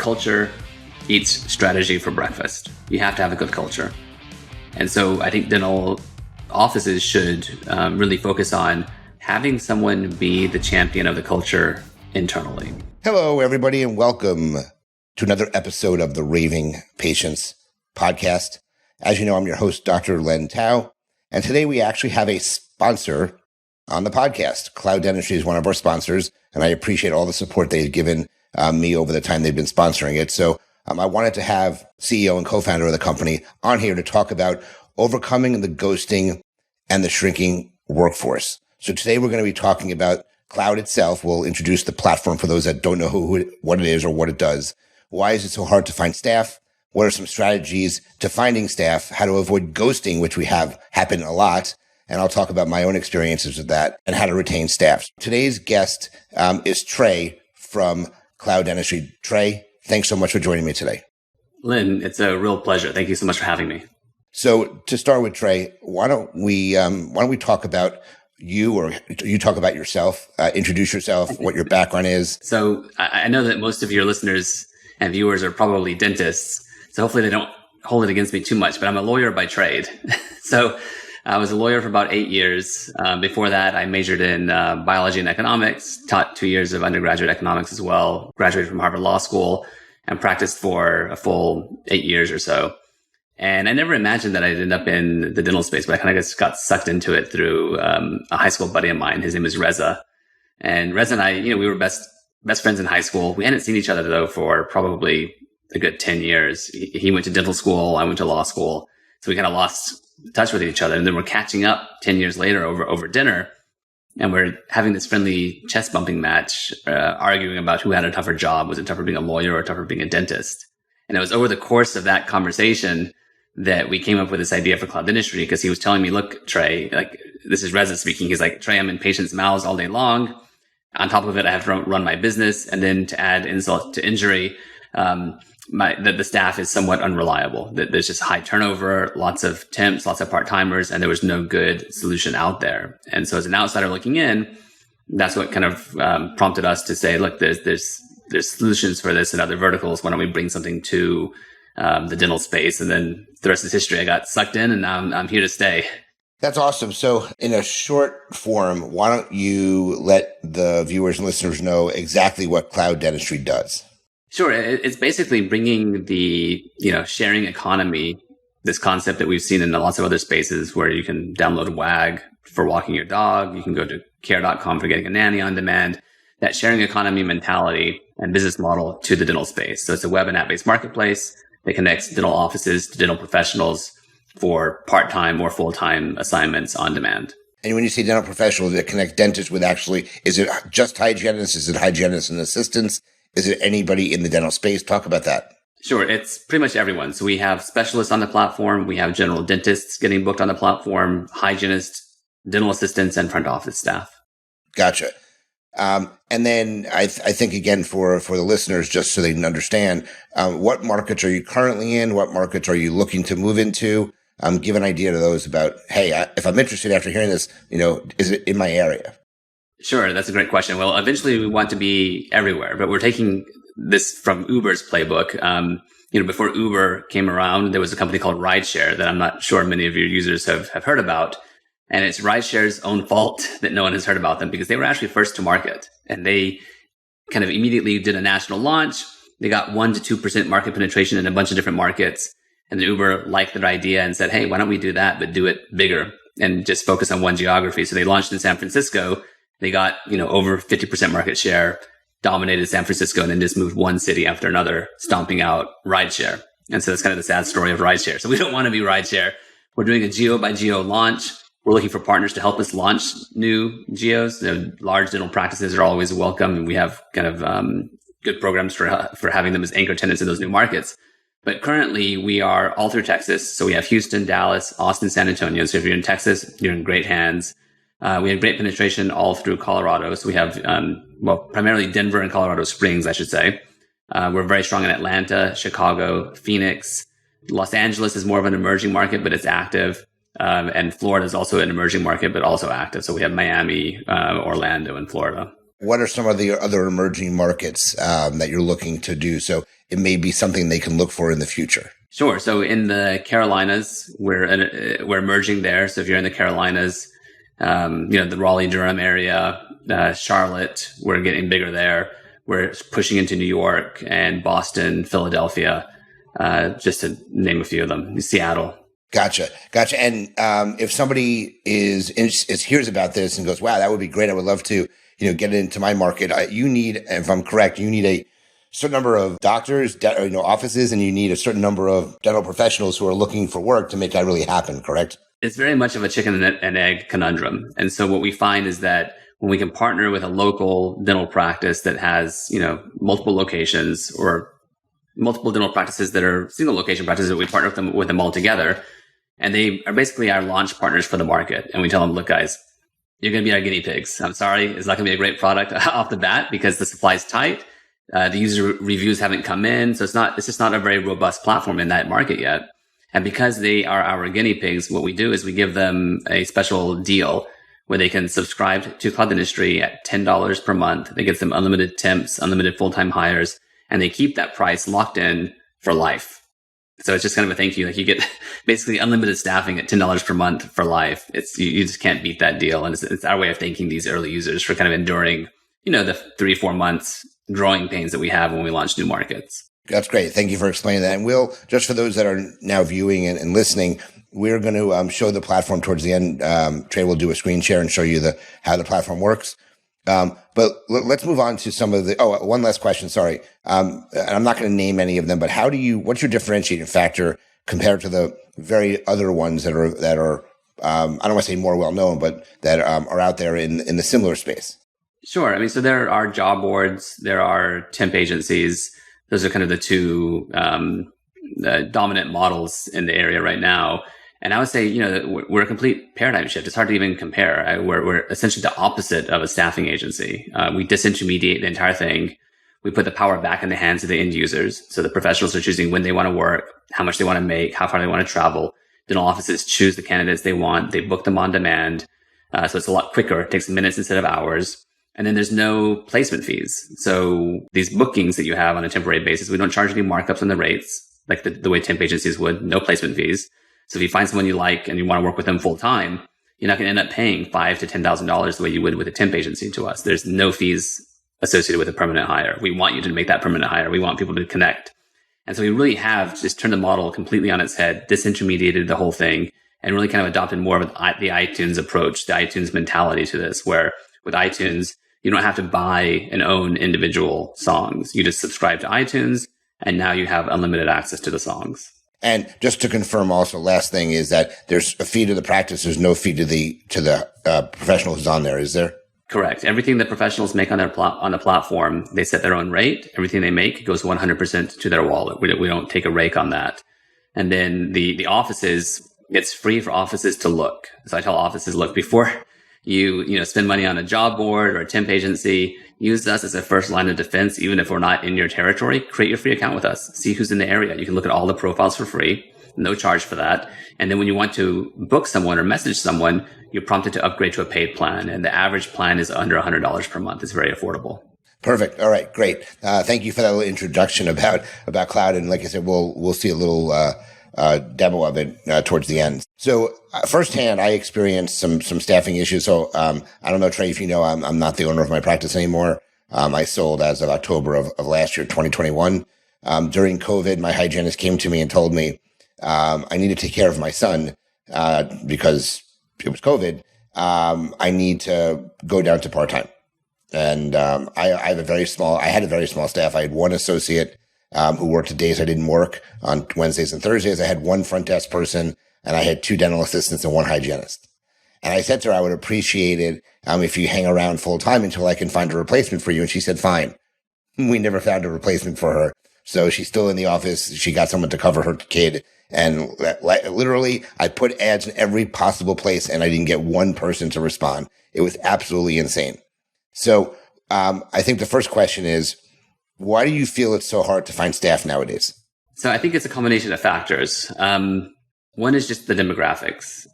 culture eats strategy for breakfast. You have to have a good culture. And so I think dental offices should really focus on having someone be the champion of the culture internally. Hello, everybody, and welcome to another episode of the Raving Patients podcast. As you know, I'm your host, Dr. Len Tao, and today we actually have a sponsor on the podcast. Cloud Dentistry is one of our sponsors, and I appreciate all the support they've given me over the time they've been sponsoring it. So I wanted to have CEO and co-founder of the company on here to talk about overcoming the ghosting and the shrinking workforce. So today we're going to be talking about Cloud itself. We'll introduce the platform for those that don't know what it is or what it does. Why is it so hard to find staff? What are some strategies to finding staff? How to avoid ghosting, which we have happen a lot. And I'll talk about my own experiences with that and how to retain staff. Today's guest is Trey from Cloud Dentistry. Trey, thanks so much for joining me today. Lynn, it's a real pleasure. Thank you so much for having me. So to start with, Trey, why don't we talk about you, or you talk about yourself, introduce yourself, what your background is. So I know that most of your listeners and viewers are probably dentists, so hopefully they don't hold it against me too much, but I'm a lawyer by trade. So I was a lawyer for about 8 years. Before that, I majored in biology and economics, taught 2 years of undergraduate economics as well, graduated from Harvard Law School, and practiced for a full 8 years or so. And I never imagined that I'd end up in the dental space, but I kind of just got sucked into it through a high school buddy of mine. His name is Reza. And Reza and I, we were best friends in high school. We hadn't seen each other, though, for probably a good 10 years. He went to dental school. I went to law school. So we kind of lost touch with each other. And then we're catching up 10 years later over dinner. And we're having this friendly chest bumping match, arguing about who had a tougher job. Was it tougher being a lawyer or tougher being a dentist? And it was over the course of that conversation that we came up with this idea for Cloud Dentistry, because he was telling me, look, Trey, like, this is Reza speaking. He's like, Trey, I'm in patients' mouths all day long. On top of it, I have to run my business. And then to add insult to injury, the staff is somewhat unreliable. There's just high turnover, lots of temps, lots of part-timers, and there was no good solution out there. And so as an outsider looking in, that's what kind of prompted us to say, look, there's solutions for this in other verticals. Why don't we bring something to the dental space? And then the rest is history. I got sucked in, and now I'm here to stay. That's awesome. So in a short form, why don't you let the viewers and listeners know exactly what Cloud Dentistry does? Sure. It's basically bringing the, sharing economy, this concept that we've seen in lots of other spaces where you can download WAG for walking your dog. You can go to care.com for getting a nanny on demand. That sharing economy mentality and business model to the dental space. So it's a web and app-based marketplace that connects dental offices to dental professionals for part-time or full-time assignments on demand. And when you say dental professionals, that connect dentists with is it just hygienists? Is it hygienists and assistants? Is it anybody in the dental space? Talk about that. Sure. It's pretty much everyone. So we have specialists on the platform. We have general dentists getting booked on the platform, hygienists, dental assistants, and front office staff. Gotcha. And then I think, again, for the listeners, just so they can understand, what markets are you currently in? What markets are you looking to move into? Give an idea to those about, hey, if I'm interested after hearing this, is it in my area? Sure. That's a great question. Well, eventually we want to be everywhere, but we're taking this from Uber's playbook. Before Uber came around, there was a company called Rideshare that I'm not sure many of your users have heard about. And it's Rideshare's own fault that no one has heard about them, because they were actually first to market, and they kind of immediately did a national launch. They got 1% to 2% market penetration in a bunch of different markets. And then Uber liked their idea and said, hey, why don't we do that, but do it bigger and just focus on one geography. So they launched in San Francisco. They got, over 50% market share, dominated San Francisco, and then just moved one city after another, stomping out Rideshare. And so that's kind of the sad story of Rideshare. So we don't want to be Rideshare. We're doing a geo by geo launch. We're looking for partners to help us launch new geos. Large dental practices are always welcome, and we have kind of good programs for having them as anchor tenants in those new markets. But currently, we are all through Texas. So we have Houston, Dallas, Austin, San Antonio. So if you're in Texas, you're in great hands. We have great penetration all through Colorado. So we have, primarily Denver and Colorado Springs, I should say. We're very strong in Atlanta, Chicago, Phoenix. Los Angeles is more of an emerging market, but it's active. And Florida is also an emerging market, but also active. So we have Miami, Orlando, and Florida. What are some of the other emerging markets that you're looking to do? So it may be something they can look for in the future? Sure. So in the Carolinas, we're emerging there. So if you're in the Carolinas, the Raleigh-Durham area, Charlotte, we're getting bigger there. We're pushing into New York and Boston, Philadelphia, just to name a few of them. Seattle. Gotcha. And if somebody hears about this and goes, "Wow, that would be great. I would love to, get it into my market." You need, if I'm correct, you need a certain number of doctors, offices, and you need a certain number of dental professionals who are looking for work to make that really happen. Correct? It's very much of a chicken and egg conundrum. And so what we find is that when we can partner with a local dental practice that has, multiple locations, or multiple dental practices that are single location practices, we partner with them all together. And they are basically our launch partners for the market. And we tell them, look, guys, you're going to be our guinea pigs. I'm sorry. It's not going to be a great product off the bat because the supply is tight. The user reviews haven't come in. So it's just not a very robust platform in that market yet. And because they are our guinea pigs, what we do is we give them a special deal where they can subscribe to Cloud Dentistry at $10 per month. They get them unlimited temps, unlimited full-time hires, and they keep that price locked in for life. So it's just kind of a thank you. Like you get basically unlimited staffing at $10 per month for life. You just can't beat that deal. And it's our way of thanking these early users for kind of enduring, the 3-4 months growing pains that we have when we launch new markets. That's great. Thank you for explaining that. And Will, just for those that are now viewing and listening, we're going to show the platform towards the end. Trey will do a screen share and show you how the platform works. But let's move on to some of one last question. Sorry. And I'm not going to name any of them, but what's your differentiating factor compared to the very other ones that are, I don't want to say more well known, but that are out there in the similar space? Sure. I mean, so there are job boards, there are temp agencies. Those are kind of the two dominant models in the area right now. And I would say, we're a complete paradigm shift. It's hard to even compare. We're essentially the opposite of a staffing agency. We disintermediate the entire thing. We put the power back in the hands of the end users. So the professionals are choosing when they want to work, how much they want to make, how far they want to travel. Dental offices choose the candidates they want. They book them on demand. So it's a lot quicker. It takes minutes instead of hours. And then there's no placement fees. So these bookings that you have on a temporary basis, we don't charge any markups on the rates, like the way temp agencies would, no placement fees. So if you find someone you like and you want to work with them full time, you're not going to end up paying $5,000 to $10,000 the way you would with a temp agency to us. There's no fees associated with a permanent hire. We want you to make that permanent hire. We want people to connect. And so we really have just turned the model completely on its head, disintermediated the whole thing, and really kind of adopted more of the iTunes approach, the iTunes mentality to this, where with iTunes, you don't have to buy and own individual songs. You just subscribe to iTunes, and now you have unlimited access to the songs. And just to confirm also, last thing is that there's a fee to the practice. There's no fee to the professional who's on there, is there? Correct. Everything the professionals make on the platform, they set their own rate. Everything they make goes 100% to their wallet. We don't take a rake on that. And then the offices, it's free for offices to look. So I tell offices, look, before you spend money on a job board or a temp agency, use us as a first line of defense. Even if we're not in your territory, create your free account with us. See who's in the area. You can look at all the profiles for free, no charge for that. And then when you want to book someone or message someone, you're prompted to upgrade to a paid plan. And the average plan is under $100 per month. It's very affordable. Perfect. All right. Great. Thank you for that little introduction about Cloud. And like I said, we'll see a little demo of it towards the end. So firsthand, I experienced some staffing issues. So I don't know, Trey, if you know, I'm not the owner of my practice anymore. I sold as of October of last year, 2021. During COVID, my hygienist came to me and told me I need to take care of my son because it was COVID. I need to go down to part-time. And I had a very small staff. I had one associate who worked the days I didn't work on Wednesdays and Thursdays. I had one front desk person, and I had 2 dental assistants and 1 hygienist. And I said to her, I would appreciate it if you hang around full time until I can find a replacement for you. And she said, fine. We never found a replacement for her. So she's still in the office. She got someone to cover her kid. And literally, I put ads in every possible place, and I didn't get one person to respond. It was absolutely insane. So I think the first question is, why do you feel it's so hard to find staff nowadays? So I think it's a combination of factors. One is just the demographics.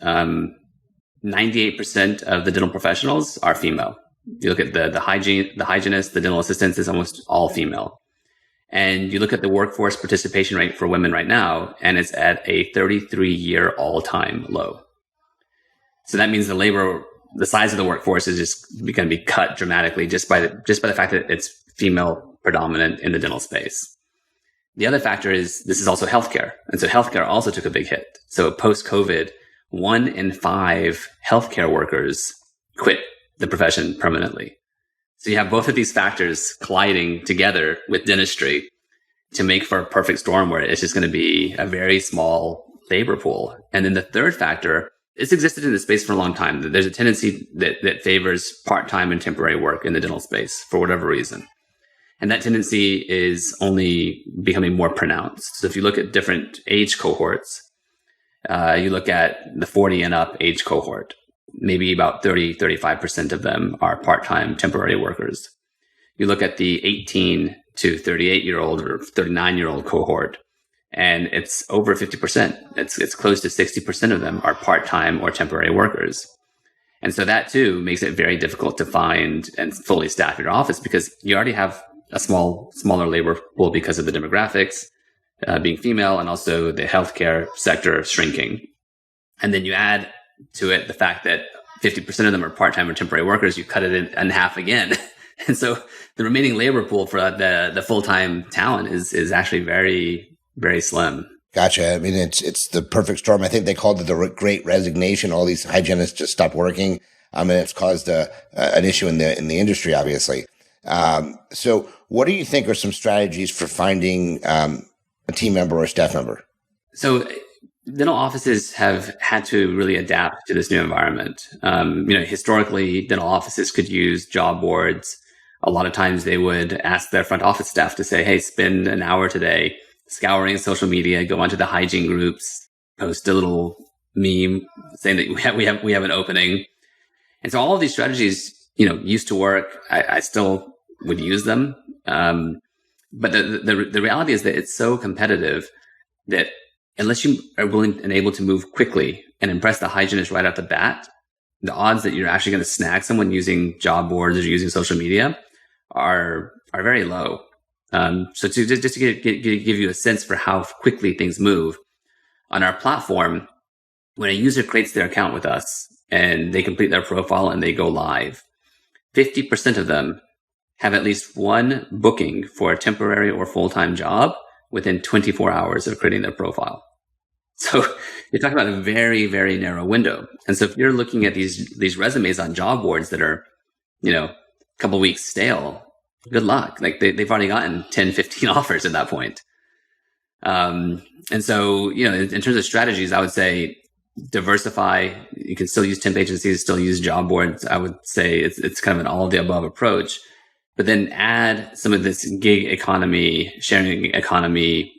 98% of the dental professionals are female. You look at the hygienists, the dental assistants, is almost all female. And you look at the workforce participation rate for women right now, and it's at a 33-year all-time low. So that means the size of the workforce is just going to be cut dramatically just by the fact that it's female predominant in the dental space. The other factor is this is also healthcare. And so healthcare also took a big hit. So post-COVID, 1 in 5 healthcare workers quit the profession permanently. So you have both of these factors colliding together with dentistry to make for a perfect storm where it's just going to be a very small labor pool. And then the third factor, it's existed in the space for a long time. There's a tendency that favors part-time and temporary work in the dental space for whatever reason. And that tendency is only becoming more pronounced. So if you look at different age cohorts, you look at the 40 and up age cohort, maybe about 35% of them are part-time temporary workers. You look at the 18 to 38-year-old or 39-year-old cohort, and it's over 50%. It's close to 60% of them are part-time or temporary workers. And so that too makes it very difficult to find and fully staff your office because you already have a smaller labor pool because of the demographics, being female, and also the healthcare sector shrinking. And then you add to it the fact that 50% of them are part-time or temporary workers, you cut it in half again. And so the remaining labor pool for the full-time talent is actually very, very slim. Gotcha. I mean, it's the perfect storm. I think they called it the Great Resignation. All these hygienists just stopped working. And it's caused an issue in the industry, obviously. So what do you think are some strategies for finding a team member or a staff member? So dental offices have had to really adapt to this new environment. Historically, dental offices could use job boards. A lot of times they would ask their front office staff to say, hey, spend an hour today scouring social media, go onto the hygiene groups, post a little meme saying that we have an opening. And so all of these strategies, used to work. I still would use them. But the reality is that it's so competitive that unless you are willing and able to move quickly and impress the hygienist right off the bat, the odds that you're actually going to snag someone using job boards or using social media are very low. So just to give you a sense for how quickly things move, on our platform, when a user creates their account with us and they complete their profile and they go live, 50% of them have at least one booking for a temporary or full-time job within 24 hours of creating their profile. So you're talking about a very, very narrow window. And so if you're looking at these resumes on job boards that are, a couple weeks stale, good luck. Like they've already gotten 10, 15 offers at that point. And so, in terms of strategies, I would say diversify. You can still use temp agencies, still use job boards. I would say it's kind of an all of the above approach. But then add some of this gig economy, sharing economy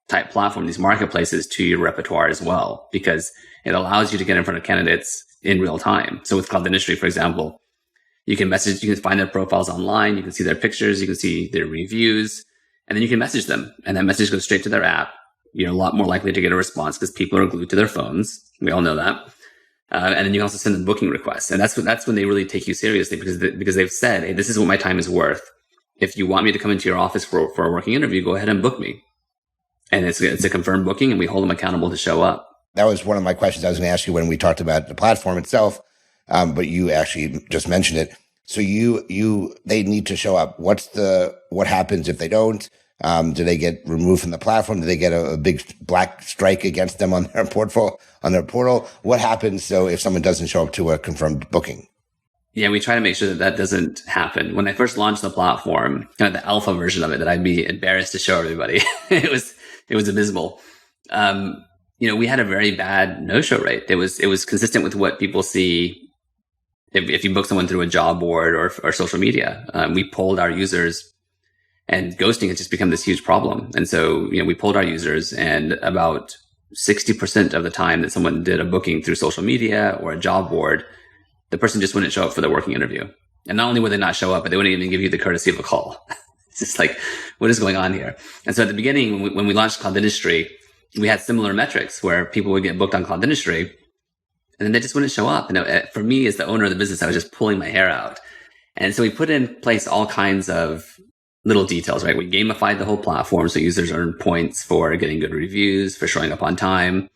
type platform, these marketplaces to your repertoire as well, because it allows you to get in front of candidates in real time. So with Cloud Dentistry, for example, you can find their profiles online, you can see their pictures, you can see their reviews, and then you can message them. And that message goes straight to their app. You're a lot more likely to get a response because people are glued to their phones. We all know that. And then you can also send them booking requests. And that's when they really take you seriously because they've said, hey, this is what my time is worth. If you want me to come into your office for a working interview, go ahead and book me. And it's a confirmed booking and we hold them accountable to show up. That was one of my questions I was going to ask you when we talked about the platform itself. But you actually just mentioned it. So they need to show up. What happens if they don't? Do they get removed from the platform? Do they get a big black strike against them on their portal? What happens if someone doesn't show up to a confirmed booking? Yeah, we try to make sure that doesn't happen. When I first launched the platform, kind of the alpha version of it that I'd be embarrassed to show everybody, it was abysmal. We had a very bad no-show rate. It was consistent with what people see if you book someone through a job board or social media. We polled our users. And ghosting has just become this huge problem. And so, we polled our users, and about 60% of the time that someone did a booking through social media or a job board, the person just wouldn't show up for the working interview. And not only would they not show up, but they wouldn't even give you the courtesy of a call. It's just like, what is going on here? And so at the beginning, when we launched Cloud Dentistry, we had similar metrics where people would get booked on Cloud Dentistry, and then they just wouldn't show up. For me, as the owner of the business, I was just pulling my hair out. And so we put in place all kinds of little details, right? We gamified the whole platform, so users earn points for getting good reviews, for showing up on time.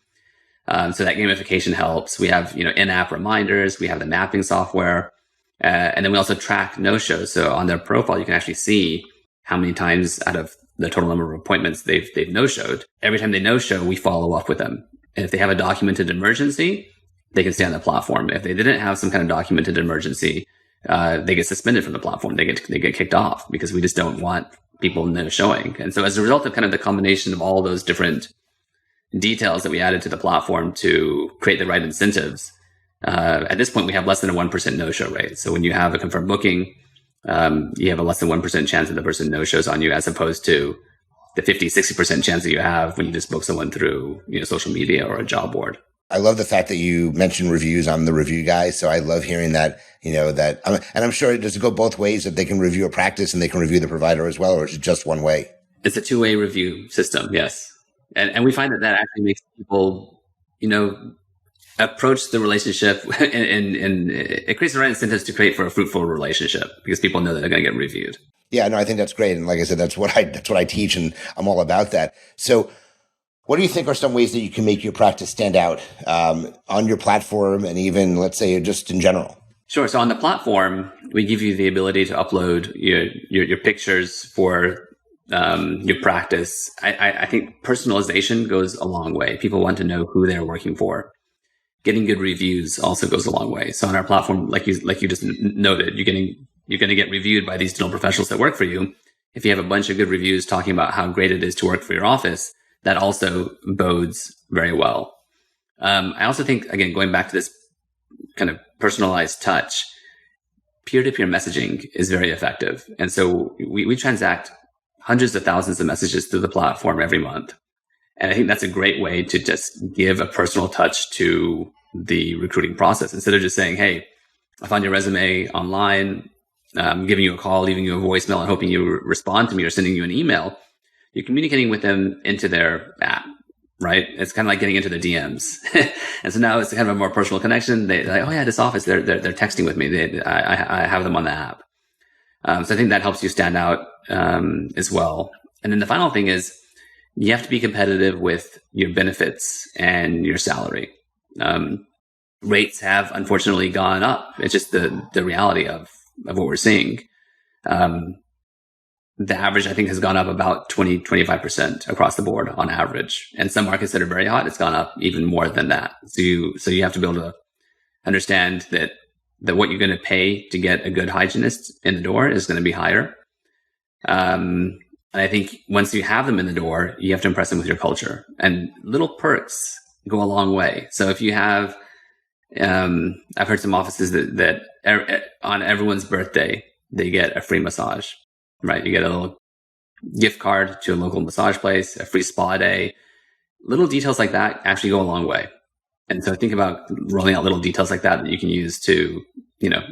So that gamification helps. We have, in-app reminders. We have the mapping software. And then we also track no-shows. So on their profile, you can actually see how many times out of the total number of appointments they've no-showed. Every time they no-show, we follow up with them. And if they have a documented emergency, they can stay on the platform. If they didn't have some kind of documented emergency, they get suspended from the platform. They get kicked off because we just don't want people no-showing. And so as a result of kind of the combination of all those different details that we added to the platform to create the right incentives, at this point, we have less than a 1% no-show rate. So when you have a confirmed booking, you have a less than 1% chance that the person no-shows on you, as opposed to the 50-60% chance that you have when you just book someone through social media or a job board. I love the fact that you mentioned reviews. I'm the review guy, so I love hearing that, and I'm sure does it go both ways, that they can review a practice and they can review the provider as well, or is it just one way? It's a two-way review system, yes. And we find that actually makes people, approach the relationship and it creates the right incentives to create for a fruitful relationship because people know that they're going to get reviewed. Yeah, no, I think that's great. And like I said, that's what I teach, and I'm all about that. So what do you think are some ways that you can make your practice stand out on your platform, and even, let's say, just in general? Sure. So on the platform, we give you the ability to upload your pictures for your practice. I think personalization goes a long way. People want to know who they're working for. Getting good reviews also goes a long way. So on our platform, like you just noted, you're going to get reviewed by these dental professionals that work for you. If you have a bunch of good reviews talking about how great it is to work for your office, that also bodes very well. I also think, again, going back to this kind of personalized touch, peer-to-peer messaging is very effective. And so we transact hundreds of thousands of messages through the platform every month. And I think that's a great way to just give a personal touch to the recruiting process. Instead of just saying, hey, I found your resume online, giving you a call, leaving you a voicemail, and hoping you respond to me or sending you an email, you're communicating with them into their app, right? It's kind of like getting into the DMs. And so now it's kind of a more personal connection. They're like, oh yeah, this office, they're texting with me. I have them on the app. So I think that helps you stand out as well. And then the final thing is you have to be competitive with your benefits and your salary. Rates have unfortunately gone up. It's just the reality of what we're seeing. The average, I think, has gone up about 25% across the board on average. And some markets that are very hot, it's gone up even more than that. So you have to be able to understand that what you're going to pay to get a good hygienist in the door is going to be higher. And I think once you have them in the door, you have to impress them with your culture. And little perks go a long way. So if you have, I've heard some offices that on everyone's birthday, they get a free massage, right? You get a little gift card to a local massage place, a free spa day. Little details like that actually go a long way. And so think about rolling out little details like that you can use to,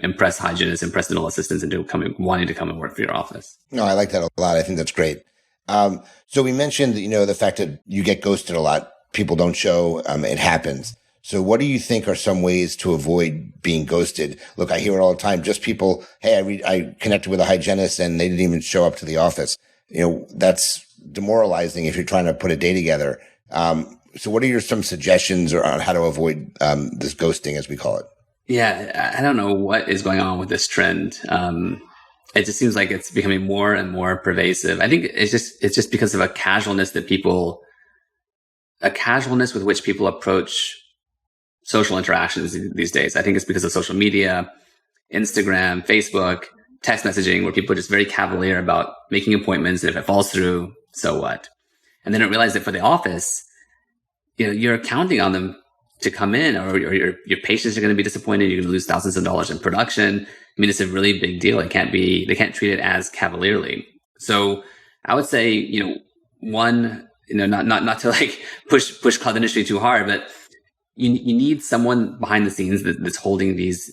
impress hygienists, impress dental assistants into wanting to come and work for your office. No, I like that a lot. I think that's great. So we mentioned, the fact that you get ghosted a lot. People don't show, it happens. So what do you think are some ways to avoid being ghosted? Look, I hear it all the time. Just people, hey, I connected with a hygienist and they didn't even show up to the office. That's demoralizing if you're trying to put a day together. So what are some suggestions on how to avoid this ghosting, as we call it? Yeah, I don't know what is going on with this trend. It just seems like it's becoming more and more pervasive. I think it's just because of a casualness with which people approach social interactions these days. I think it's because of social media, Instagram, Facebook, text messaging, where people are just very cavalier about making appointments. And if it falls through, so what? And they don't realize that for the office, you're counting on them to come in, or your patients are going to be disappointed. You're going to lose thousands of dollars in production. I mean, it's a really big deal. They can't treat it as cavalierly. So I would say, one, not to like push Cloud Dentistry too hard, but you need someone behind the scenes that's holding these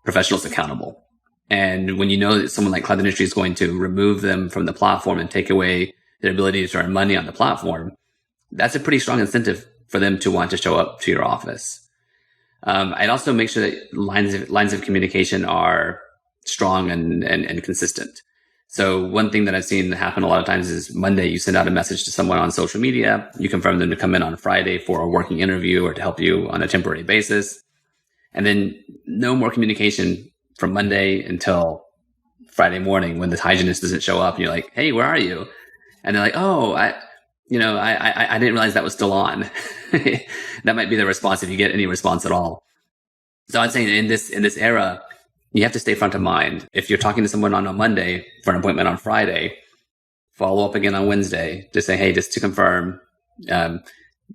professionals accountable. And when you know that someone like Cloud Dentistry is going to remove them from the platform and take away their ability to earn money on the platform, that's a pretty strong incentive for them to want to show up to your office. I'd also make sure that lines of communication are strong and consistent. So one thing that I've seen happen a lot of times is Monday, you send out a message to someone on social media. You confirm them to come in on Friday for a working interview or to help you on a temporary basis. And then no more communication from Monday until Friday morning when the hygienist doesn't show up. And you're like, hey, where are you? And they're like, oh, I didn't realize that was still on. That might be the response if you get any response at all. So I'd say in this era, you have to stay front of mind. If you're talking to someone on a Monday for an appointment on Friday, follow up again on Wednesday. Just say, hey, just to confirm,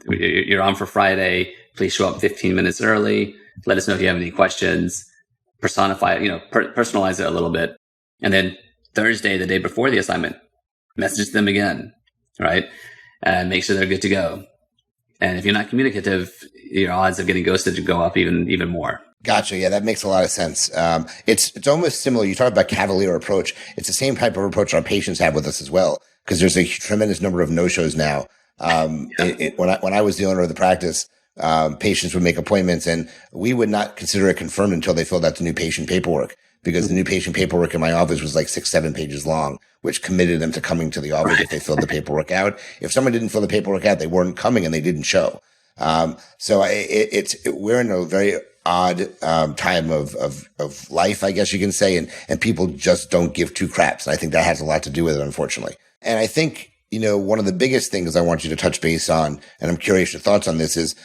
you're on for Friday. Please show up 15 minutes early. Let us know if you have any questions. Personify, personalize it a little bit. And then Thursday, the day before the assignment, message them again, right? And make sure they're good to go. And if you're not communicative, your odds of getting ghosted go up even more. Gotcha. Yeah, that makes a lot of sense. It's almost similar. You talk about cavalier approach. It's the same type of approach our patients have with us as well, because there's a tremendous number of no-shows now. When I was the owner of the practice, patients would make appointments and we would not consider it confirmed until they filled out the new patient paperwork, because the new patient paperwork in my office was like 6-7 pages long, which committed them to coming to the office if they filled the paperwork out. If someone didn't fill the paperwork out, they weren't coming and they didn't show. So we're in a very odd time of life, I guess you can say, and people just don't give two craps. And I think that has a lot to do with it, unfortunately. And I think, one of the biggest things I want you to touch base on, and I'm curious your thoughts on this, is,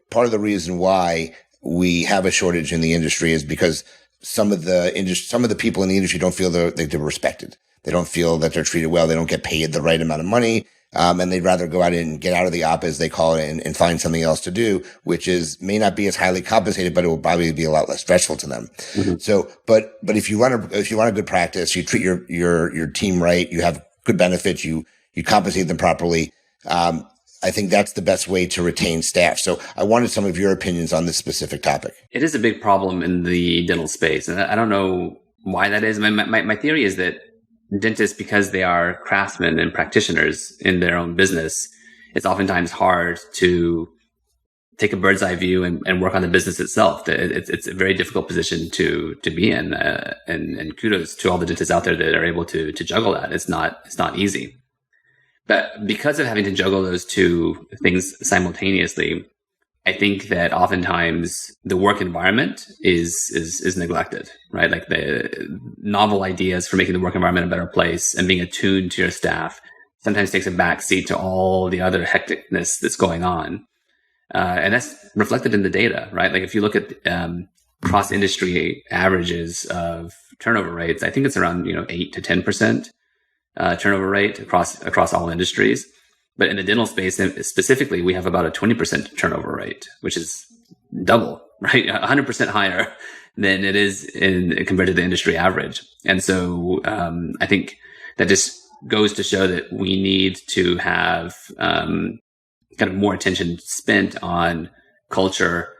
part of the reason why we have a shortage in the industry is because some of the people in the industry don't feel that they're respected. They don't feel that they're treated well. They don't get paid the right amount of money. And they'd rather go out and get out of the op, as they call it, and find something else to do, which may not be as highly compensated, but it will probably be a lot less stressful to them. Mm-hmm. So, but if you run a good practice, you treat your team right, you have good benefits, you compensate them properly. I think that's the best way to retain staff. So I wanted some of your opinions on this specific topic. It is a big problem in the dental space. And I don't know why that is. My theory is that dentists, because they are craftsmen and practitioners in their own business, it's oftentimes hard to take a bird's eye view and work on the business itself. It's a very difficult position to be in. And kudos to all the dentists out there that are able to juggle that. It's not easy. But because of having to juggle those two things simultaneously, I think that oftentimes the work environment is neglected, right? Like the novel ideas for making the work environment a better place and being attuned to your staff sometimes takes a backseat to all the other hecticness that's going on. And that's reflected in the data, right? Like if you look at cross-industry averages of turnover rates, I think it's around 8 to 10%. Turnover rate across all industries. But in the dental space specifically, we have about a 20% turnover rate, which is double, right? 100% higher than it is compared to the industry average. And so I think that just goes to show that we need to have kind of more attention spent on culture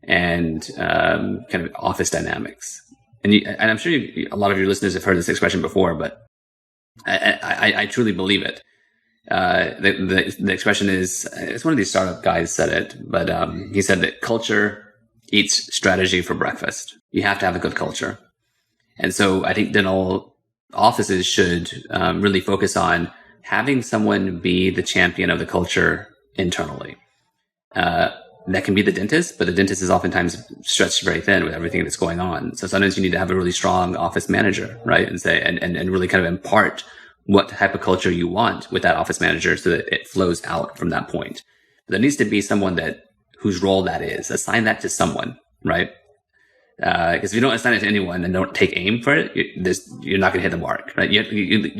and kind of office dynamics. And I'm sure a lot of your listeners have heard this expression before, but I truly believe it. The expression is, it's one of these startup guys said it, but he said that culture eats strategy for breakfast. You have to have a good culture. And so I think dental offices should really focus on having someone be the champion of the culture internally. That can be the dentist, but the dentist is oftentimes stretched very thin with everything that's going on. So sometimes you need to have a really strong office manager, right? And say, and really kind of impart what type of culture you want with that office manager so that it flows out from that point. There needs to be someone whose role that is. Assign that to someone, right? Because if you don't assign it to anyone and don't take aim for it, you're not going to hit the mark, right? You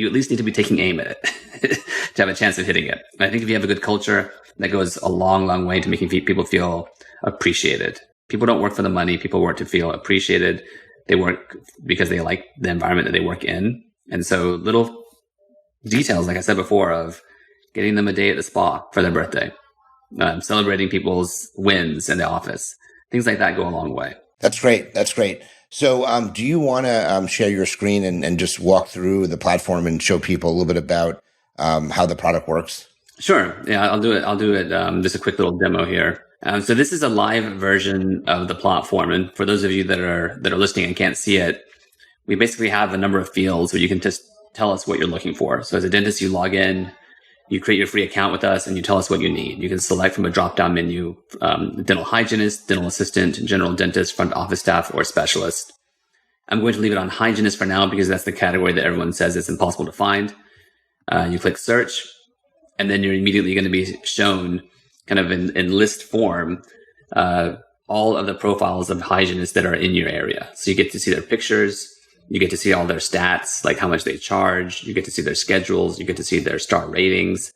at least need to be taking aim at it to have a chance of hitting it. And I think if you have a good culture, that goes a long, long way to making people feel appreciated. People don't work for the money. People work to feel appreciated. They work because they like the environment that they work in. And so little details, like I said before, of getting them a day at the spa for their birthday, celebrating people's wins in the office, things like that go a long way. That's great. That's great. So do you want to share your screen and just walk through the platform and show people a little bit about how the product works? Sure. Yeah, I'll do it. Just a quick little demo here. So this is a live version of the platform. And for those of you that are listening and can't see it, we basically have a number of fields where you can just tell us what you're looking for. So as a dentist, you log in, you create your free account with us, and you tell us what you need. You can select from a drop-down menu, dental hygienist, dental assistant, general dentist, front office staff, or specialist. I'm going to leave it on hygienist for now because that's the category that everyone says it's impossible to find. You click search, and then you're immediately going to be shown kind of in list form all of the profiles of hygienists that are in your area. So you get to see their pictures, you get to see all their stats, like how much they charge, you get to see their schedules, you get to see their star ratings,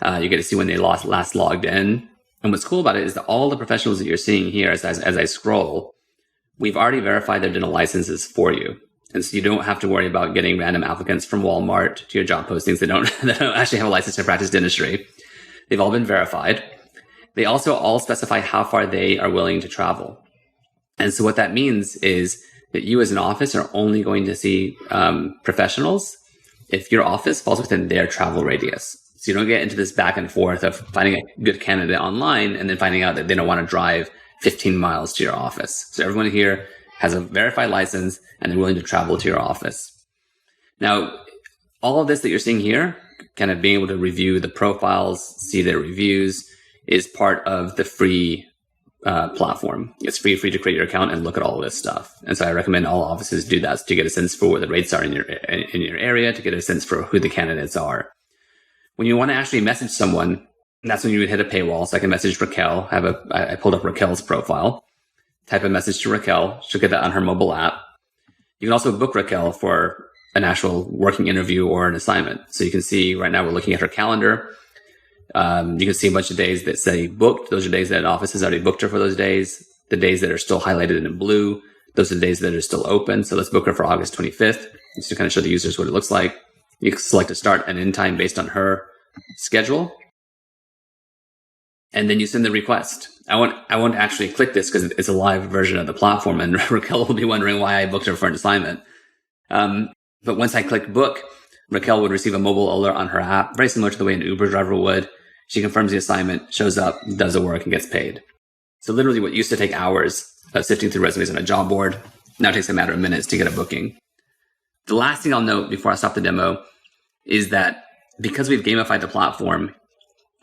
you get to see when they last logged in. And what's cool about it is that all the professionals that you're seeing here as I scroll, we've already verified their dental licenses for you. And so you don't have to worry about getting random applicants from Walmart to your job postings that don't actually have a license to practice dentistry. They've all been verified. They also all specify how far they are willing to travel. And so what that means is that you as an office are only going to see professionals if your office falls within their travel radius. So you don't get into this back and forth of finding a good candidate online and then finding out that they don't want to drive 15 miles to your office. So everyone here has a verified license and they're willing to travel to your office. Now, all of this that you're seeing here, kind of being able to review the profiles, see their reviews, is part of the free platform. It's free to create your account and look at all of this stuff. And so I recommend all offices do that to get a sense for what the rates are in your area, to get a sense for who the candidates are. When you want to actually message someone, that's when you would hit a paywall. So I can message Raquel. I pulled up Raquel's profile. Type a message to Raquel. She'll get that on her mobile app. You can also book Raquel for an actual working interview or an assignment. So you can see right now we're looking at her calendar. You can see a bunch of days that say booked. Those are days that an office has already booked her for those days. The days that are still highlighted in blue, those are the days that are still open. So let's book her for August 25th, just to kind of show the users what it looks like. You can select a start and end time based on her schedule. And then you send the request. I won't actually click this because it's a live version of the platform, and Raquel will be wondering why I booked her for an assignment. But once I click book, Raquel would receive a mobile alert on her app, very similar to the way an Uber driver would. She confirms the assignment, shows up, does the work, and gets paid. So literally what used to take hours of sifting through resumes on a job board now takes a matter of minutes to get a booking. The last thing I'll note before I stop the demo is that because we've gamified the platform,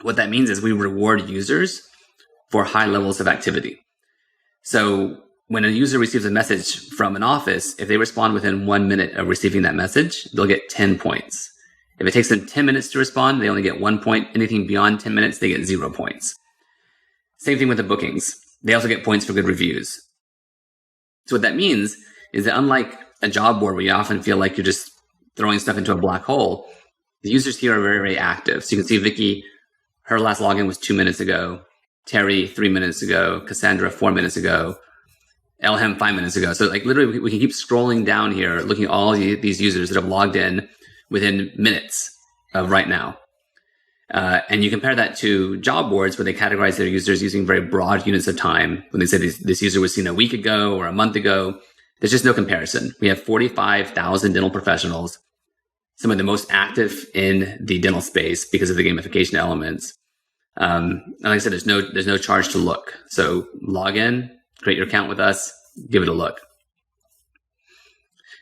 what that means is we reward users for high levels of activity. So when a user receives a message from an office, if they respond within 1 minute of receiving that message, they'll get 10 points. If it takes them 10 minutes to respond, they only get 1 point. Anything beyond 10 minutes, they get 0 points. Same thing with the bookings. They also get points for good reviews. So what that means is that unlike a job board where you often feel like you're just throwing stuff into a black hole, the users here are very, very active. So you can see Vicky, her last login was 2 minutes ago. Terry, 3 minutes ago. Cassandra, 4 minutes ago. Elham, 5 minutes ago. So like literally we can keep scrolling down here, looking at all these users that have logged in within minutes of right now. And you compare that to job boards where they categorize their users using very broad units of time. When they say this user was seen a week ago or a month ago, there's just no comparison. We have 45,000 dental professionals, some of the most active in the dental space because of the gamification elements. And like I said, there's no charge to look. So log in, create your account with us, give it a look.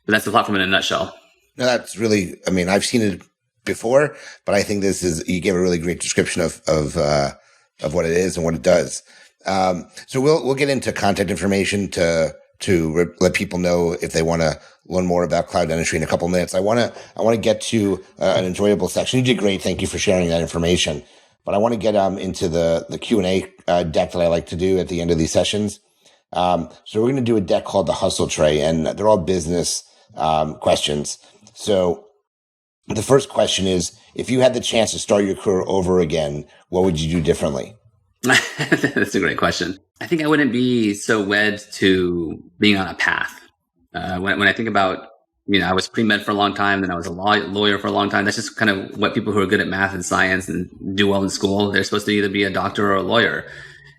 But that's the platform in a nutshell. No, that's really, I mean, I've seen it before, but I think you gave a really great description of what it is and what it does. So we'll get into contact information to let people know if they want to learn more about Cloud Dentistry in a couple of minutes. I want to get to an enjoyable section. You did great. Thank you for sharing that information. But I want to get into the Q&A deck that I like to do at the end of these sessions. So we're going to do a deck called the Hustle Tray, and they're all business questions. So the first question is, if you had the chance to start your career over again, what would you do differently? That's a great question. I think I wouldn't be so wed to being on a path. When I think about, I was pre-med for a long time, then I was a lawyer for a long time. That's just kind of what people who are good at math and science and do well in school, they're supposed to either be a doctor or a lawyer.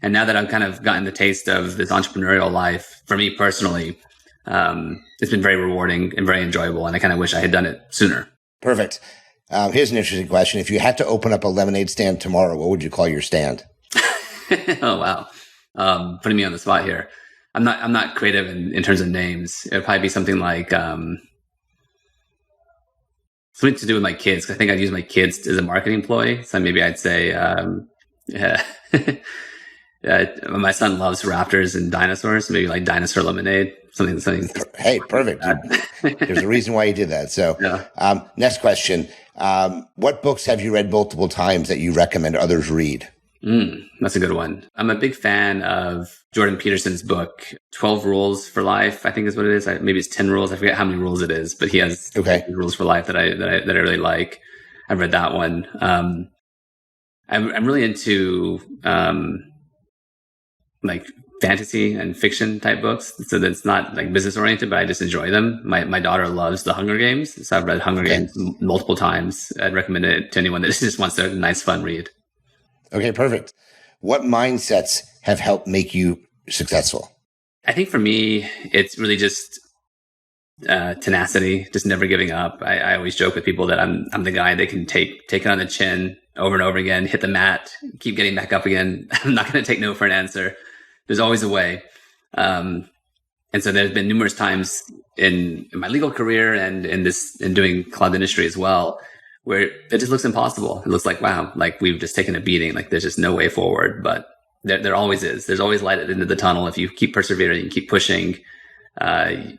And now that I've kind of gotten the taste of this entrepreneurial life, for me personally, it's been very rewarding and very enjoyable. And I kind of wish I had done it sooner. Perfect. Here's an interesting question. If you had to open up a lemonade stand tomorrow, what would you call your stand? Oh, wow. Putting me on the spot here. I'm not creative in terms of names. It would probably be something like, something to do with my kids. 'Cause I think I'd use my kids as a marketing ploy. So maybe I'd say, yeah. My son loves raptors and dinosaurs. So maybe like dinosaur lemonade, something. Hey, perfect. There's a reason why you did that. So, Yeah. Next question. What books have you read multiple times that you recommend others read? That's a good one. I'm a big fan of Jordan Peterson's book, 12 Rules for Life, I think is what it is. Maybe it's 10 rules. I forget how many rules it is, but he has rules for life that I really like. I've read that one. I'm really into, like fantasy and fiction type books. So that's not like business oriented, but I just enjoy them. My daughter loves the Hunger Games. So I've read Hunger Games multiple times. I'd recommend it to anyone that just wants a nice, fun read. Okay, perfect. What mindsets have helped make you successful? I think for me, it's really just tenacity, just never giving up. I always joke with people that I'm the guy that can take it on the chin over and over again, hit the mat, keep getting back up again. I'm not going to take no for an answer. There's always a way. And so there's been numerous times in my legal career and in doing Cloud Dentistry as well, where it just looks impossible. It looks like, wow, like we've just taken a beating. Like there's just no way forward, but there always is. There's always light at the end of the tunnel. If you keep persevering and keep pushing,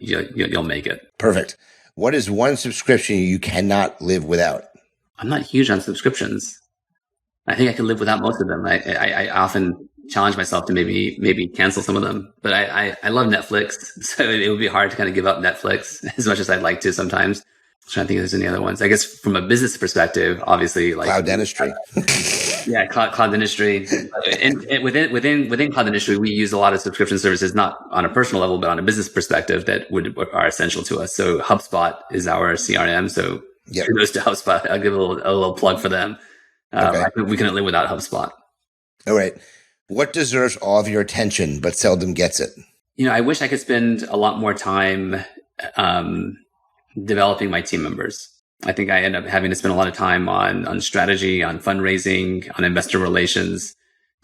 you'll make it. Perfect. What is one subscription you cannot live without? I'm not huge on subscriptions. I think I could live without most of them. I often challenge myself to maybe cancel some of them, but I love Netflix. So it would be hard to kind of give up Netflix as much as I'd like to sometimes. I'm trying to think if there's any other ones. I guess from a business perspective, obviously, like Cloud Dentistry. Yeah, Cloud Dentistry. And within Cloud Dentistry, we use a lot of subscription services, not on a personal level, but on a business perspective that are essential to us. So HubSpot is our CRM. So kudos to HubSpot. I'll give a little plug for them. We couldn't live without HubSpot. All right. What deserves all of your attention but seldom gets it? I wish I could spend a lot more time developing my team members. I think I end up having to spend a lot of time on strategy, on fundraising, on investor relations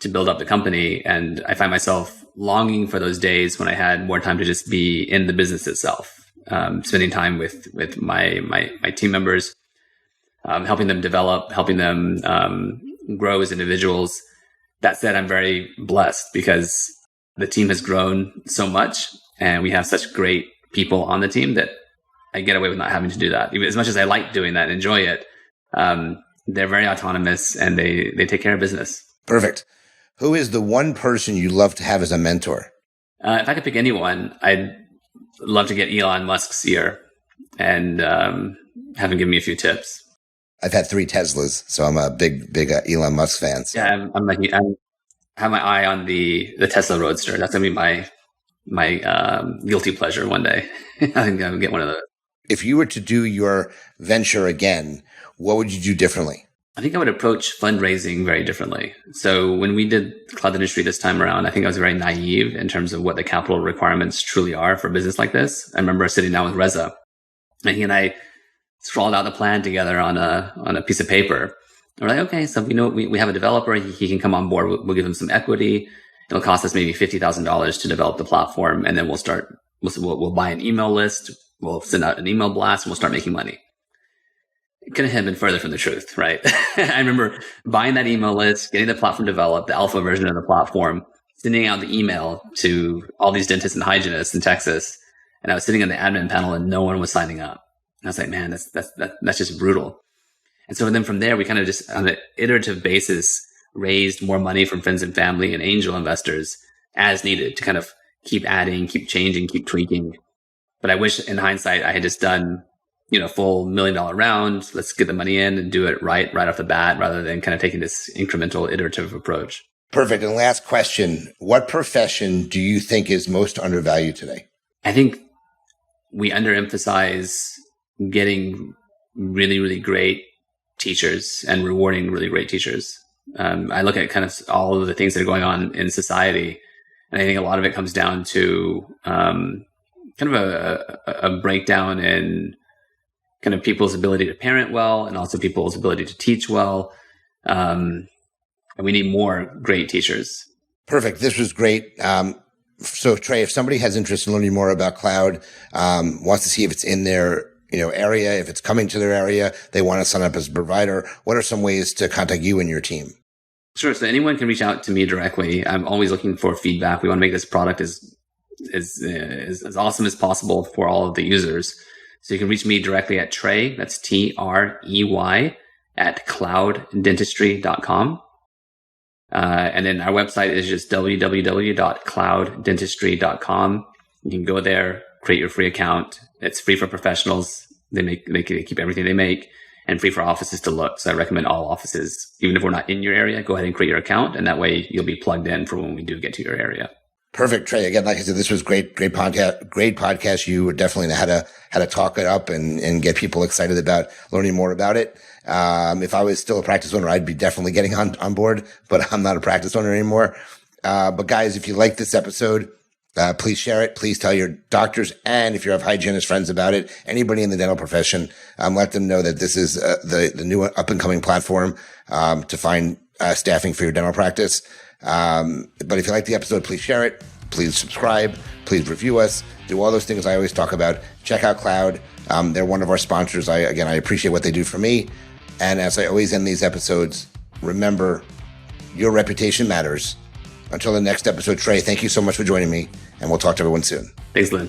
to build up the company. And I find myself longing for those days when I had more time to just be in the business itself, spending time with my team members, helping them develop, helping them grow as individuals. That said, I'm very blessed because the team has grown so much and we have such great people on the team that I get away with not having to do that. Even as much as I like doing that and enjoy it, they're very autonomous and they take care of business. Perfect. Who is the one person you love to have as a mentor? If I could pick anyone, I'd love to get Elon Musk's ear and have him give me a few tips. I've had 3 Teslas, so I'm a big Elon Musk fan. So. Yeah, I have my eye on the Tesla Roadster. That's gonna be my guilty pleasure one day. I think I'll get one of those. If you were to do your venture again, what would you do differently? I think I would approach fundraising very differently. So when we did Cloud Dentistry this time around, I think I was very naive in terms of what the capital requirements truly are for a business like this. I remember sitting down with Reza, and he and I scrawled out the plan together on a piece of paper. And we're like, okay, so we have a developer. He can come on board. We'll give him some equity. It'll cost us maybe $50,000 to develop the platform, and then we'll buy an email list. We'll send out an email blast, and we'll start making money. It couldn't have been further from the truth, right? I remember buying that email list, getting the platform developed, the alpha version of the platform, sending out the email to all these dentists and hygienists in Texas, and I was sitting on the admin panel, and no one was signing up. And I was like, man, that's just brutal. And so then from there, we kind of just on an iterative basis raised more money from friends and family and angel investors as needed to kind of keep adding, keep changing, keep tweaking. But I wish in hindsight, I had just done, full $1 million round. Let's get the money in and do it right off the bat rather than kind of taking this incremental iterative approach. Perfect. And last question, what profession do you think is most undervalued today? I think we underemphasize getting really, really great teachers and rewarding really great teachers. I look at kind of all of the things that are going on in society, and I think a lot of it comes down to kind of a breakdown in kind of people's ability to parent well and also people's ability to teach well. And we need more great teachers. Perfect. This was great. So Trey, if somebody has interest in learning more about Cloud, wants to see if it's in their area, if it's coming to their area, they want to sign up as a provider, what are some ways to contact you and your team? Sure. So anyone can reach out to me directly. I'm always looking for feedback. We want to make this product as awesome as possible for all of the users. So you can reach me directly at Trey, that's Trey, at clouddentistry.com. And then our website is just www.clouddentistry.com. You can go there, create your free account. It's free for professionals. They keep everything they make, and free for offices to look. So I recommend all offices, even if we're not in your area, go ahead and create your account. And that way you'll be plugged in for when we do get to your area. Perfect, Trey. Again, like I said, this was great podcast. You definitely know how to talk it up and get people excited about learning more about it. If I was still a practice owner, I'd be definitely getting on board, but I'm not a practice owner anymore. But guys, if you like this episode, please share it. Please tell your doctors, and if you have hygienist friends about it, anybody in the dental profession, let them know that this is the new up and coming platform to find staffing for your dental practice. But if you like the episode, please share it. Please subscribe. Please review us. Do all those things I always talk about. Check out Cloud. They're one of our sponsors. I appreciate what they do for me. And as I always end these episodes, remember, your reputation matters. Until the next episode, Trey, thank you so much for joining me, and we'll talk to everyone soon. Thanks, Lynn.